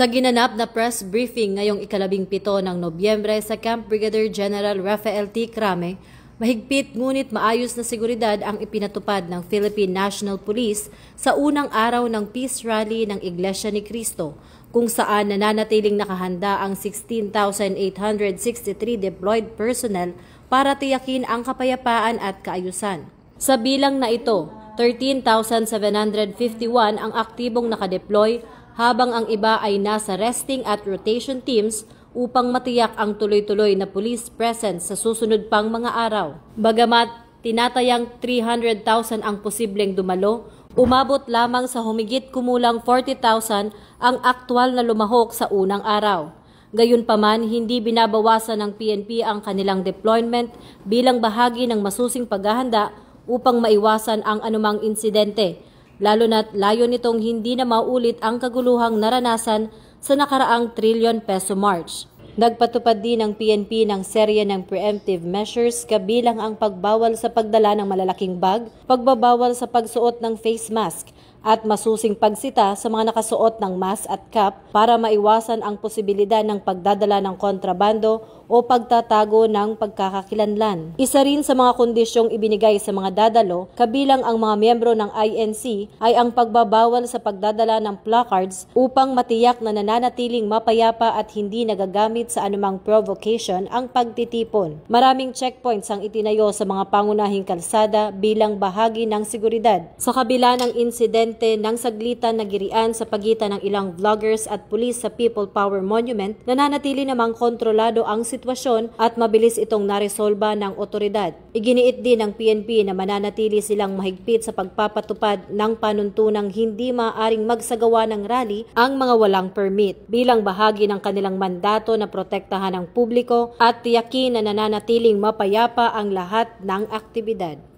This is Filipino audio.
Sa ginanap na press briefing ngayong ika-17 ng Nobyembre sa Camp Brigadier General Rafael T. Crame, mahigpit ngunit maayos na seguridad ang ipinatupad ng Philippine National Police sa unang araw ng Peace Rally ng Iglesia ni Cristo, kung saan nananatiling nakahanda ang 16,863 deployed personnel para tiyakin ang kapayapaan at kaayusan. Sa bilang na ito, 13,751 ang aktibong nakadeploy, habang ang iba ay nasa resting at rotation teams upang matiyak ang tuloy-tuloy na police presence sa susunod pang mga araw. Bagamat tinatayang 300,000 ang posibleng dumalo, umabot lamang sa humigit kumulang 40,000 ang aktwal na lumahok sa unang araw. Gayunpaman, hindi binabawasan ng PNP ang kanilang deployment bilang bahagi ng masusing paghahanda upang maiwasan ang anumang insidente, lalo na't layo nitong hindi na maulit ang kaguluhang naranasan sa nakaraang trilyon peso march. Nagpatupad din ng PNP ng serye ng preemptive measures kabilang ang pagbawal sa pagdala ng malalaking bag, pagbabawal sa pagsuot ng face mask, at masusing pagsita sa mga nakasuot ng mask at cap para maiwasan ang posibilidad ng pagdadala ng kontrabando o pagtatago ng pagkakakilanlan. Isa rin sa mga kondisyong ibinigay sa mga dadalo, kabilang ang mga miyembro ng INC, ay ang pagbabawal sa pagdadala ng placards upang matiyak na nananatiling mapayapa at hindi nagagamit sa anumang provocation ang pagtitipon. Maraming checkpoints ang itinayo sa mga pangunahing kalsada bilang bahagi ng seguridad. Sa kabila ng insidente ng saglitan na girian sa pagitan ng ilang vloggers at pulis sa People Power Monument, nananatili namang kontrolado ang sitwasyon at mabilis itong naresolba ng otoridad. Iginiit din ng PNP na mananatili silang mahigpit sa pagpapatupad ng panuntunang hindi maaaring magsagawa ng rally ang mga walang permit, bilang bahagi ng kanilang mandato na protektahan ang publiko at tiyakin na nananatiling mapayapa ang lahat ng aktibidad.